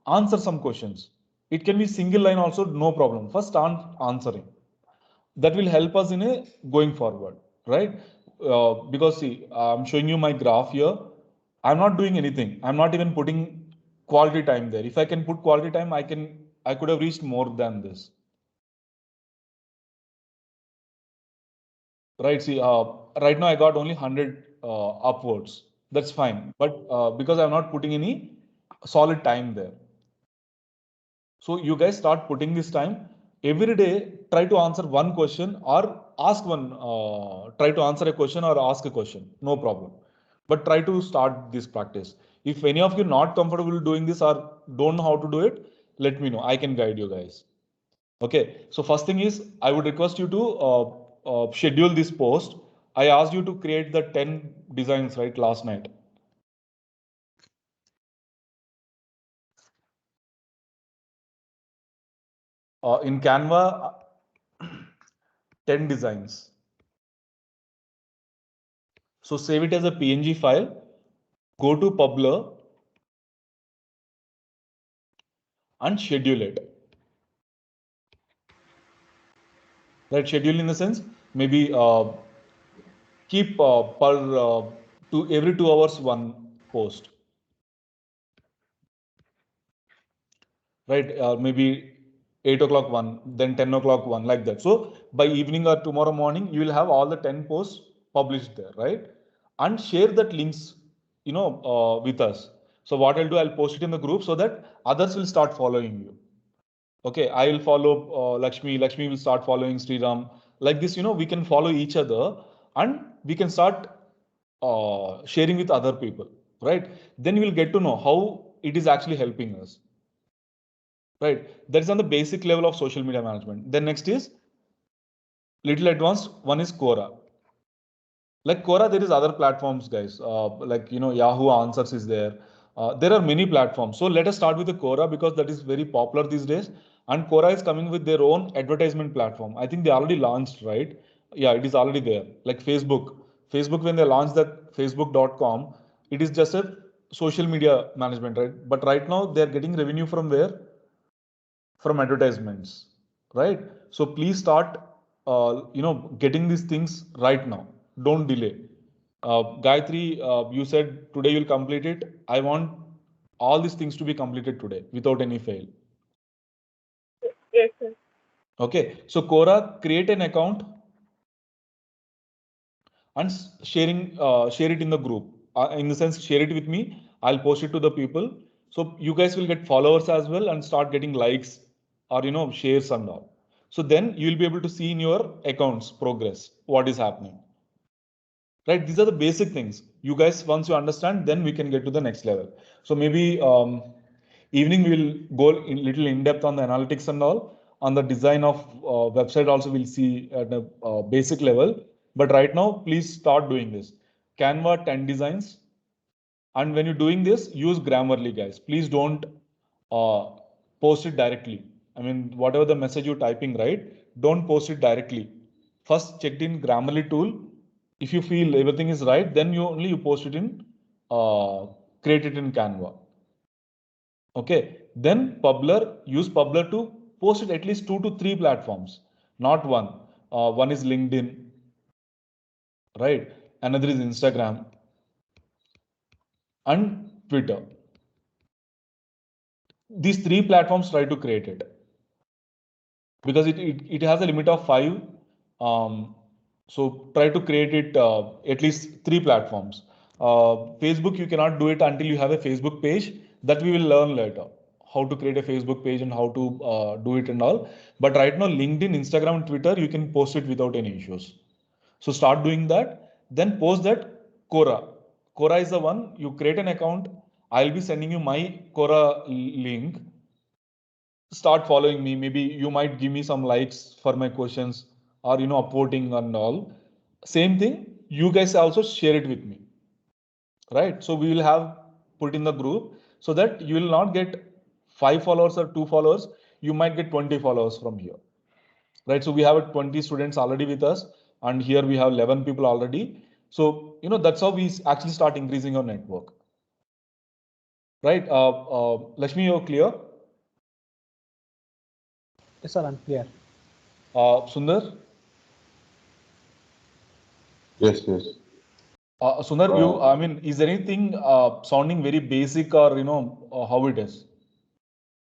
answer some questions. It can be single line also, no problem. First start answering. That will help us in a going forward, right? Because see, I'm showing you my graph here. I'm not doing anything. I'm not even putting quality time there. If I can put quality time, I could have reached more than this. Right. See, right now I got only 100 upwards. That's fine. But because I'm not putting any solid time there. So you guys start putting this time every day. Try to answer one question or ask one, try to answer a question or ask a question. No problem. But try to start this practice. If any of you not comfortable doing this or don't know how to do it, let me know. I can guide you guys. Okay, so first thing is I would request you to schedule this post. I asked you to create the 10 designs right last night. In Canva, 10 designs. So save it as a PNG file, go to Publer and schedule it. Right, schedule in the sense maybe keep every 2 hours one post. Right, maybe 8 o'clock one, then 10 o'clock one, like that. So by evening or tomorrow morning, you will have all the 10 posts published there, right? And share that links, with us. So what I'll do, I'll post it in the group so that others will start following you. Okay, I will follow Lakshmi. Lakshmi will start following Sriram. Like this, we can follow each other and we can start sharing with other people, right? Then you will get to know how it is actually helping us. Right, that is on the basic level of social media management. Then next is little advanced one is Quora. Like Quora, there is other platforms, guys. Like Yahoo Answers is there. There are many platforms. So let us start with the Quora because that is very popular these days. And Quora is coming with their own advertisement platform. I think they already launched, right? Yeah, it is already there. Like Facebook. Facebook, when they launched that Facebook.com, it is just a social media management, right? But right now they are getting revenue from where? From advertisements, right? So please start, getting these things right now. Don't delay. Gayatri, you said today you'll complete it. I want all these things to be completed today without any fail. Yes, sir. Okay. So Quora, create an account and share it in the group. In the sense, share it with me. I'll post it to the people. So you guys will get followers as well and start getting likes or shares and all. So then you'll be able to see in your accounts progress what is happening. Right? These are the basic things. You guys, once you understand, then we can get to the next level. So maybe evening we will go in little in depth on the analytics and all. On the design of website also we'll see at a basic level. But right now, please start doing this. Canva 10 designs. And when you're doing this, use Grammarly, guys. Please don't post it directly. I mean, whatever the message you're typing, right? Don't post it directly. First, check in Grammarly tool. If you feel everything is right, then you post it in, create it in Canva. Okay. Then Publer, use Publer to post it at least 2 to 3 platforms, not one. One is LinkedIn, right? Another is Instagram and Twitter. These 3 platforms try to create it because it has a limit of 5. So try to create it at least 3 platforms. Facebook, you cannot do it until you have a Facebook page. That we will learn later, how to create a Facebook page and how to do it and all. But right now, LinkedIn, Instagram, and Twitter, you can post it without any issues. So start doing that. Then post that Quora. Quora is the one you create an account. I'll be sending you my Quora link. Start following me. Maybe you might give me some likes for my questions or upvoting and all. Same thing. You guys also share it with me. Right. So we will have put in the group so that you will not get 5 followers or 2 followers. You might get 20 followers from here. Right. So we have 20 students already with us. And here we have 11 people already. So, that's how we actually start increasing our network. Right. Lakshmi, you're clear? Yes, sir, I'm clear. Sundar? Yes. Sundar, I mean, is there anything sounding very basic or, how it is?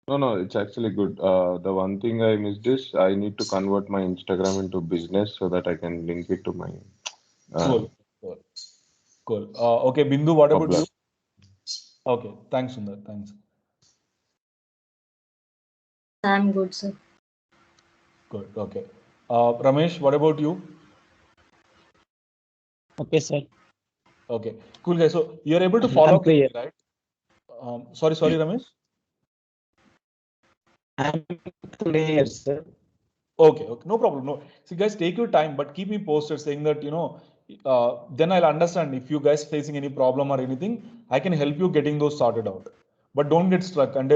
No, it's actually good. The one thing I missed is I need to convert my Instagram into business so that I can link it to my Cool. Okay, Bindu, what about Publer. you? Okay, thanks, Sundar. Thanks. I'm good, sir. Good. Okay. Ramesh, what about you? Okay, sir. Okay, cool, guys. So you're able to follow I'm clear. me, right? Sorry, Ramesh. I'm clear, sir. Okay, no problem. No, see, guys, take your time, but keep me posted saying that, then I'll understand if you guys facing any problem or anything, I can help you getting those sorted out. But don't get stuck. And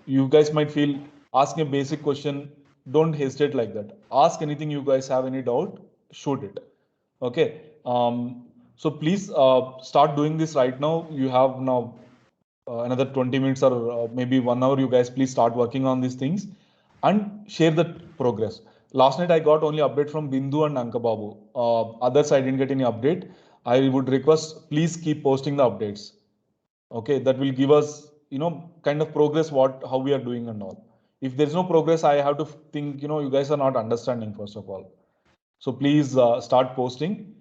you guys might feel asking a basic question. Don't hesitate like that. Ask anything you guys have any doubt, shoot it. Okay. So please start doing this right now. You have now another 20 minutes or maybe 1 hour. You guys please start working on these things and share the progress. Last night I got only update from Bindu and Ankababu. Others I didn't get any update. I would request please keep posting the updates. Okay, that will give us kind of progress how we are doing and all. If there is no progress, I have to think you guys are not understanding first of all. So please start posting.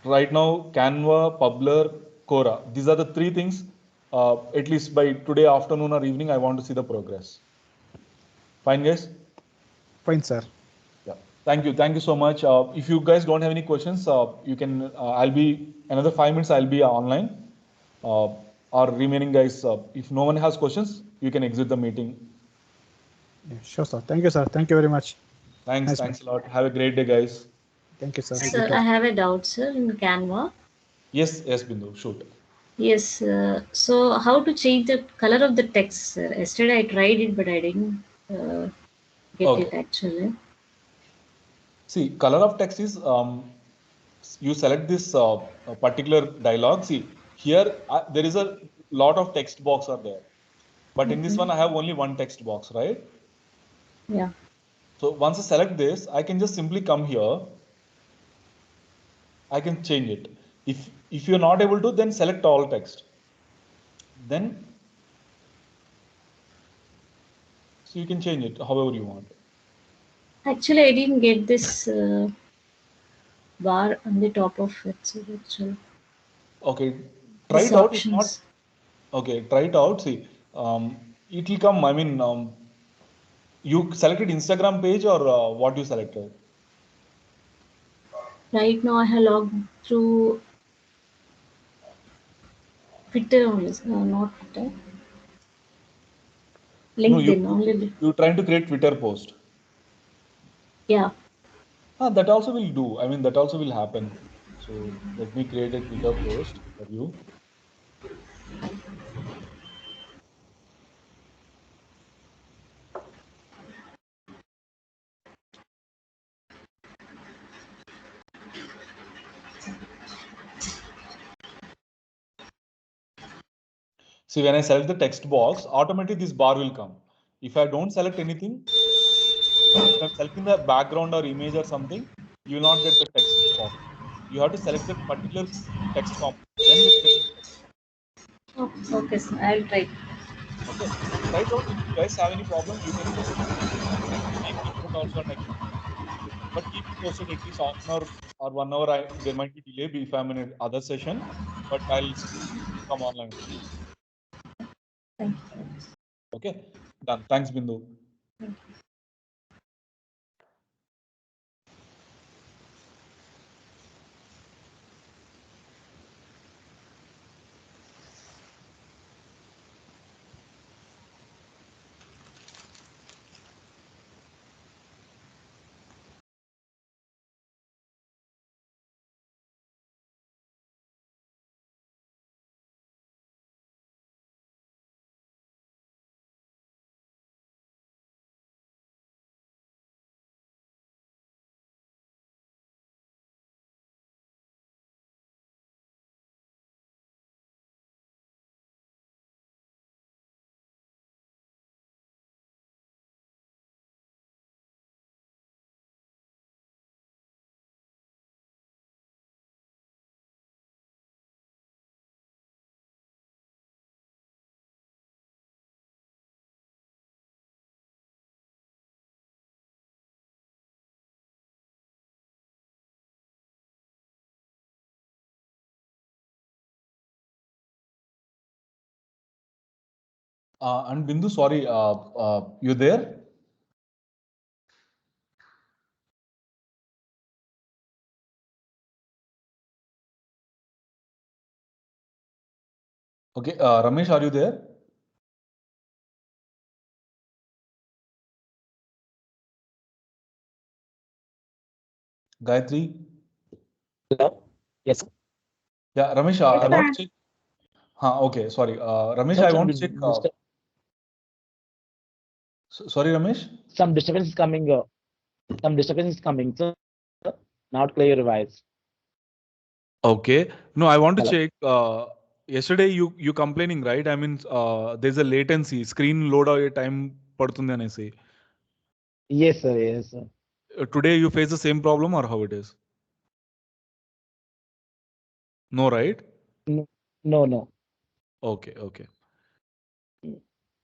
Right now, Canva, Publer, Quora. These are the three things. At least by today afternoon or evening, I want to see the progress. Fine, guys? Fine, sir. Yeah. Thank you. Thank you so much. If you guys don't have any questions, you can. I'll be another 5 minutes. I'll be online. Or remaining guys, if no one has questions, you can exit the meeting. Yeah, sure, sir. Thank you, sir. Thank you very much. Thanks. Nice Thanks a lot. Have a great day, guys. Thank you, sir. Sir, I have a doubt, sir, in Canva. Yes, Bindu. Shoot. Yes, so how to change the color of the text, sir? Yesterday I tried it, but I didn't get it actually. See, color of text is you select this particular dialogue. See, here there is a lot of text box are there, but in this one I have only one text box, right? Yeah. So once I select this, I can just simply come here. I can change it. If you're not able to, then select all text. Then so you can change it however you want. Actually, I didn't get this bar on the top of it, sir, actually. Okay, try These it out. If options. not, okay, try it out. See, it will come. I mean, you selected Instagram page or what you selected? Right now I have logged through Twitter only, not Twitter. LinkedIn No, only. you're trying to create Twitter post. Yeah. That also will do. I mean, that also will happen. So let me create a Twitter post for you. See, when I select the text box, automatically this bar will come. If I don't select anything, if I'm selecting the background or image or something, you will not get the text box. You have to select that particular text component. Then you get the text. Oh, okay, sir. I'll try. Okay. Try it out. If you guys have any problem, you can just make input also and I can. But keep me posted at least half an hour or 1 hour. There might be delay if I'm in another session, but I'll come online. Thank you. Okay, done. Thanks, Bindu. Thank you. And Bindu, sorry, you there? Okay, Ramesh, are you there? Gayatri? Hello? Yes. Yeah, Ramesh, I Yes, want sir. to check. Okay, sorry. Ramesh, Sir, I want to check. Sorry, Ramesh? some disturbance is coming. Some disturbance is coming. So not clear your voice. Okay. No, I want to Hello. check. Yesterday you complaining, right? I mean, there's a latency. Screen load aye time padutundi anesi. Yes, sir. Yes, sir. Today you face the same problem or how it is? No, right? No, no, no. Okay, okay.